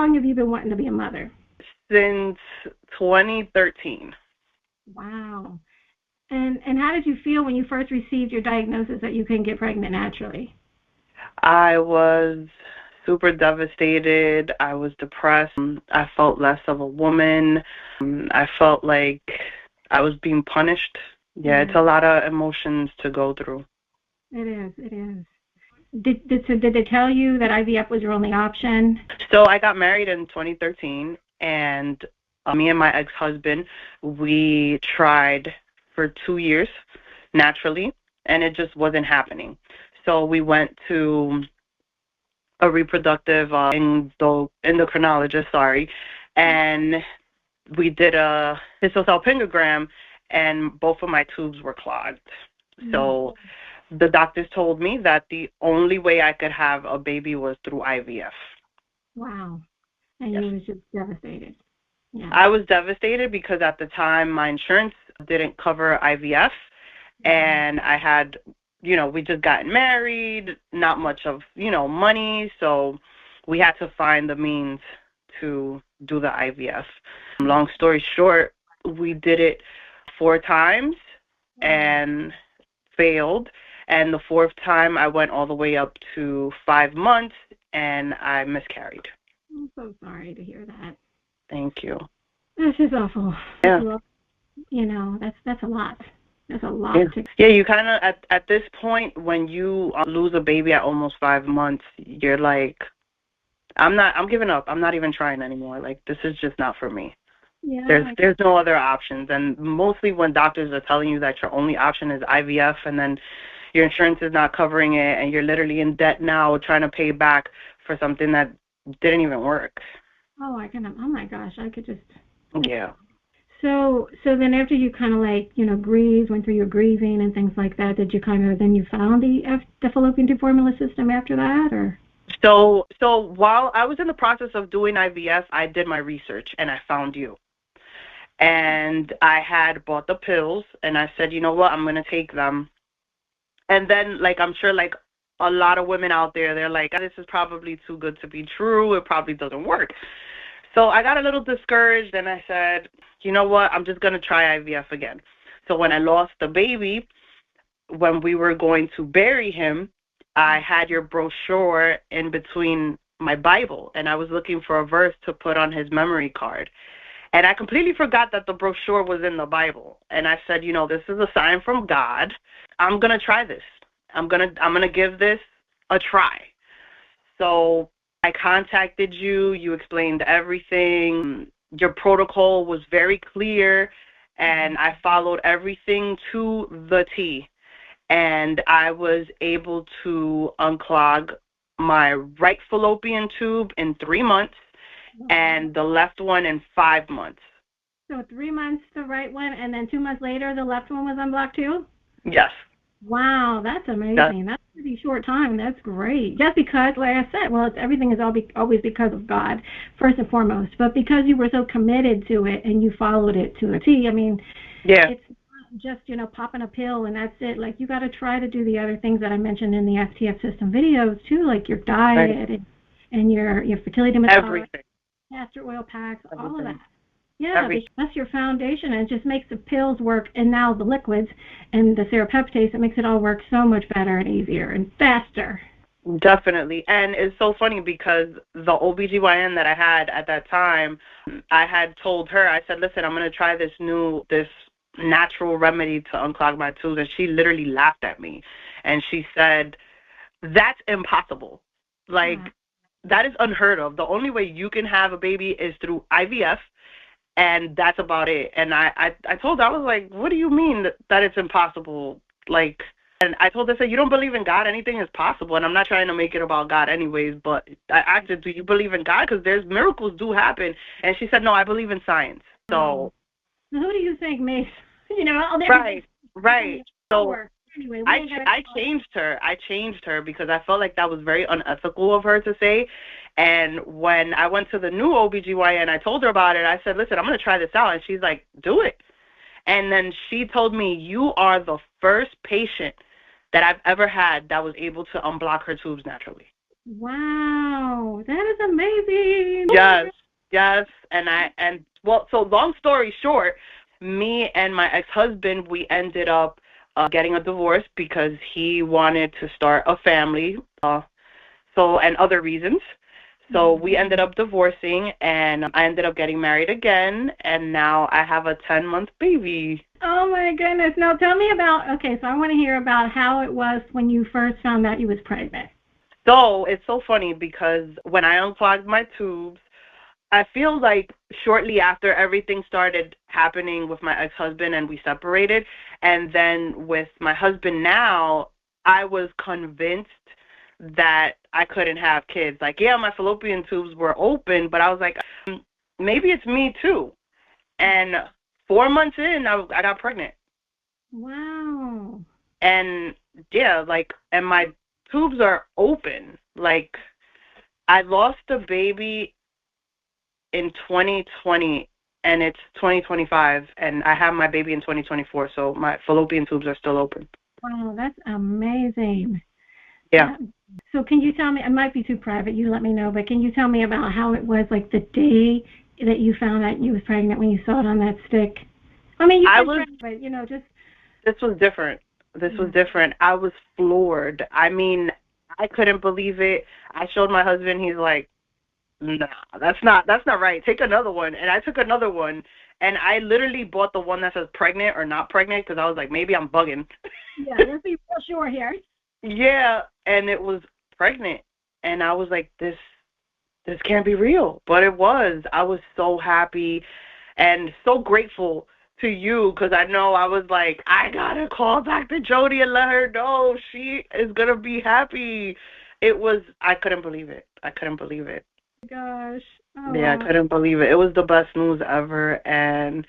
long have you been wanting to be a mother? Since 2013. Wow. And how did you feel when you first received your diagnosis that you couldn't get pregnant naturally? I was super devastated. I was depressed. I felt less of a woman. I felt like I was being punished. Yeah, it's a lot of emotions to go through. It is. It is. Did they tell you that IVF was your only option? So I got married in 2013, and me and my ex-husband, we tried for 2 years naturally, and it just wasn't happening. So we went to a reproductive endocrinologist, and we did a histosalpingogram, and both of my tubes were clogged. So the doctors told me that the only way I could have a baby was through IVF. Wow. And you was just devastated. Yeah. I was devastated because at the time my insurance didn't cover IVF, and I had, we just gotten married, not much of, money, so we had to find the means to do the IVF. Long story short, we did it 4 times and failed, and the 4th time I went all the way up to 5 months and I miscarried. I'm so sorry to hear that. Thank you. That's just awful. Yeah. That's a lot. That's a lot. Yeah, you kind of, at this point, when you lose a baby at almost 5 months, you're like, I'm giving up. I'm not even trying anymore. Like, this is just not for me. Yeah. There's no other options. And mostly when doctors are telling you that your only option is IVF, and then your insurance is not covering it, and you're literally in debt now trying to pay back for something that didn't even work. Oh my gosh, I could just. Yeah. So then after you kind of grieved, went through your grieving and things like that, did you then you found the Fallopian Tube Formula system after that, or? So while I was in the process of doing IVF, I did my research and I found you. And I had bought the pills and I said, you know what, I'm going to take them. And then, I'm sure, a lot of women out there, they're like, this is probably too good to be true. It probably doesn't work. So I got a little discouraged and I said, you know what, I'm just going to try IVF again. So when I lost the baby, when we were going to bury him, I had your brochure in between my Bible, and I was looking for a verse to put on his memory card. And I completely forgot that the brochure was in the Bible. And I said, this is a sign from God. I'm going to try this. I'm going to give this a try. So I contacted you. You explained everything. Your protocol was very clear, and I followed everything to the T. And I was able to unclog my right fallopian tube in 3 months and the left one in 5 months. So 3 months the right one, and then 2 months later the left one was unblocked too? Yes. Wow, that's amazing. That's a pretty short time. That's great. Just because, like I said, everything is always because of God, first and foremost. But because you were so committed to it and you followed it to a T, it's just, popping a pill and that's it. You got to try to do the other things that I mentioned in the FTF System videos too, like your diet and your fertility massage, castor oil packs, all of that. Yeah, that's your foundation, and it just makes the pills work, and now the liquids and the serapeptase, it makes it all work so much better and easier and faster. Definitely. And it's so funny because the OBGYN that I had at that time, I had told her, I said, listen, I'm going to try this natural remedy to unclog my tubes, and she literally laughed at me, and she said, that's impossible. That is unheard of. The only way you can have a baby is through IVF, and that's about it. And I told her, I was like, what do you mean that it's impossible? And I told her, you don't believe in God, anything is possible. And I'm not trying to make it about God anyways, but I asked her, do you believe in God? Because there's miracles do happen. And she said, no, I believe in science. So who do you think makes, Right. So anyway, I changed her because I felt like that was very unethical of her to say. And when I went to the new OBGYN, I told her about it. I said, listen, I'm going to try this out. And she's like, do it. And then she told me, you are the first patient that I've ever had that was able to unblock her tubes naturally. Wow, that is amazing. Yes, yes, well, so long story short, me and my ex-husband, we ended up getting a divorce because he wanted to start a family, and other reasons. So we ended up divorcing, and I ended up getting married again, and now I have a 10-month baby. Oh my goodness. Now tell me about, okay, so I want to hear about how it was when you first found out you was pregnant. So it's so funny because when I unclogged my tubes, I feel like shortly after everything started happening with my ex-husband and we separated, and then with my husband now, I was convinced that I couldn't have kids. Like, yeah, my fallopian tubes were open, but I was like, maybe it's me too. And 4 months in, I got pregnant. Wow. And yeah, like, and my tubes are open. Like, I lost a baby in 2020, and it's 2025, and I have my baby in 2024, so my fallopian tubes are still open. Wow, that's amazing. Yeah. So can you tell me, it might be too private, you let me know, but can you tell me about how it was, like, the day that you found out you was pregnant when you saw it on that stick? I mean, but, you know, just... This was different. Was different. I was floored. I mean, I couldn't believe it. I showed my husband. He's like, nah, that's not right. Take another one. And I took another one, and I literally bought the one that says pregnant or not pregnant because I was like, maybe I'm bugging. Yeah, let's be real sure here. Yeah, and it was pregnant, and I was like, this can't be real, but it was. I was so happy and so grateful to you because I know I was like, I gotta call back to Jodi and let her know she is gonna be happy. I couldn't believe it. Gosh. Oh, yeah, wow. I couldn't believe it. It was the best news ever, and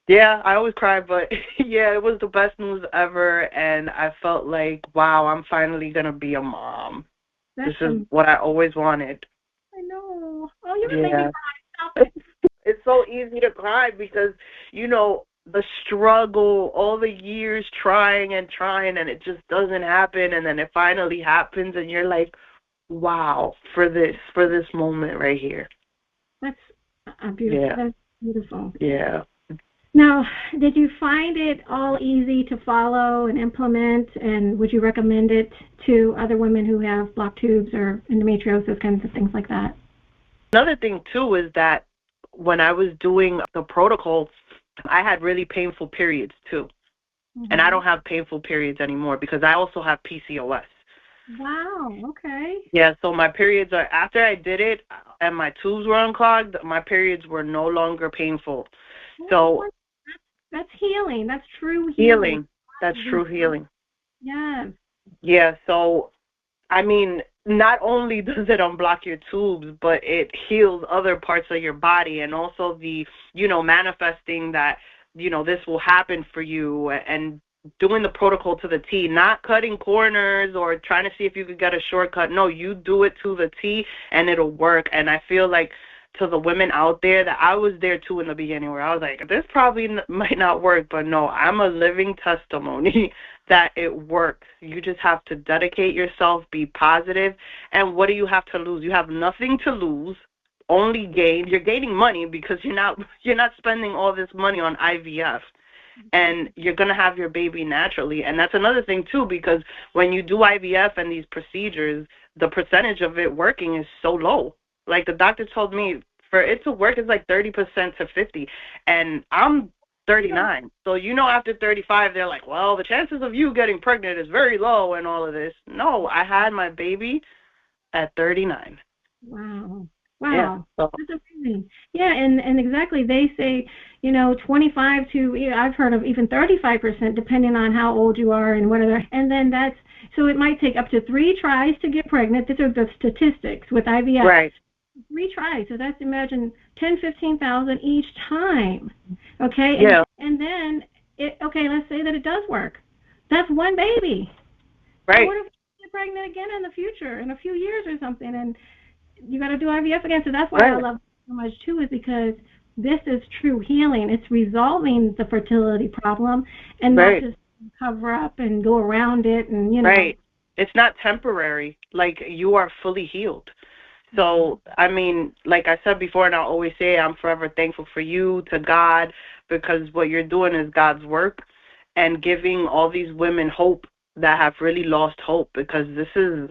yeah, I always cry, but yeah, it was the best news ever, and I felt like, wow, I'm finally gonna be a mom. This is what I always wanted. I know. Oh, you're gonna make me cry. Stop it. It's so easy to cry because, you know, the struggle, all the years trying, and it just doesn't happen, and then it finally happens, and you're like, wow, for this moment right here. That's beautiful. Yeah. That's beautiful. Yeah. Now, did you find it all easy to follow and implement, and would you recommend it to other women who have blocked tubes or endometriosis, kinds of things like that? Another thing, too, is that when I was doing the protocol, I had really painful periods, too. Mm-hmm. And I don't have painful periods anymore because I also have PCOS. Wow, okay. Yeah, so my periods are, after I did it and my tubes were unclogged, my periods were no longer painful. So that's healing. That's true healing. That's true healing. Yes. Yeah, so, I mean, not only does it unblock your tubes, but it heals other parts of your body, and also the, you know, manifesting that, you know, this will happen for you, and doing the protocol to the T, not cutting corners or trying to see if you could get a shortcut. No, you do it to the T and it'll work. And I feel like to the women out there, that I was there too in the beginning where I was like, this probably might not work, but no, I'm a living testimony that it works. You just have to dedicate yourself, be positive, and what do you have to lose? You have nothing to lose, only gain. You're gaining money because you're not spending all this money on IVF, and you're going to have your baby naturally. And that's another thing too, because when you do IVF and these procedures, the percentage of it working is so low. Like the doctor told me, for it to work, it's like 30% to 50%, and I'm 39. So, you know, after 35, they're like, well, the chances of you getting pregnant is very low and all of this. No, I had my baby at 39. Wow. Yeah, so. That's amazing. Yeah, and exactly, they say, you know, 25 to, I've heard of even 35%, depending on how old you are and whatever. And then so it might take up to 3 tries to get pregnant. These are the statistics with IVF. Right. 3 tries, so that's, imagine, 10,000-15,000 each time. Okay. Yeah. And then let's say that it does work. That's one baby. Right. So what if you get pregnant again in the future, in a few years or something, and you got to do IVF again? So that's why I love it so much too, is because this is true healing. It's resolving the fertility problem, and not just cover up and go around it, and you know. Right. It's not temporary. Like, you are fully healed. So, I mean, like I said before, and I'll always say, I'm forever thankful for you, to God, because what you're doing is God's work and giving all these women hope that have really lost hope, because this is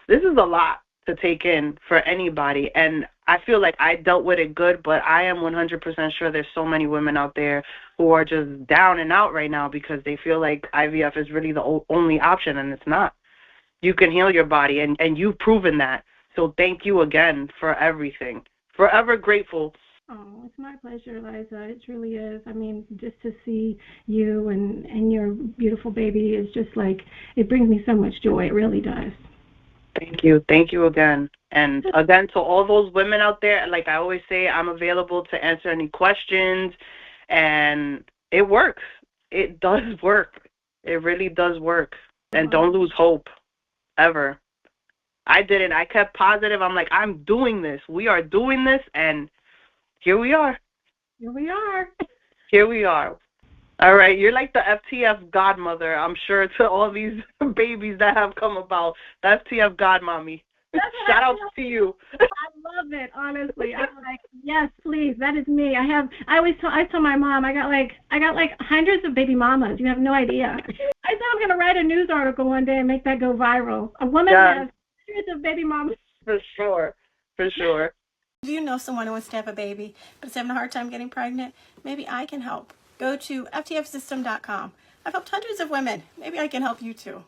a lot to take in for anybody. And I feel like I dealt with it good, but I am 100% sure there's so many women out there who are just down and out right now because they feel like IVF is really the only option, and it's not. You can heal your body, and you've proven that. So thank you again for everything. Forever grateful. Oh, it's my pleasure, Liza. It truly is. I mean, just to see you and your beautiful baby is just like, it brings me so much joy. It really does. Thank you. Thank you again. And again, to all those women out there, like I always say, I'm available to answer any questions. And it works. It does work. It really does work. And don't lose hope, ever. I didn't. I kept positive. I'm like, I'm doing this. We are doing this, and here we are. Here we are. Here we are. All right, you're like the FTF Godmother, I'm sure, to all these babies that have come about. The FTF Godmommy. Shout out to you. I love it, honestly. I'm like, yes, please, that is me. I tell my mom, I got like hundreds of baby mamas. You have no idea. I said I'm gonna write a news article one day and make that go viral. A woman has hundreds of baby mamas. For sure. For sure. Do you know someone who wants to have a baby but is having a hard time getting pregnant? Maybe I can help. Go to ftfsystem.com. I've helped hundreds of women. Maybe I can help you too.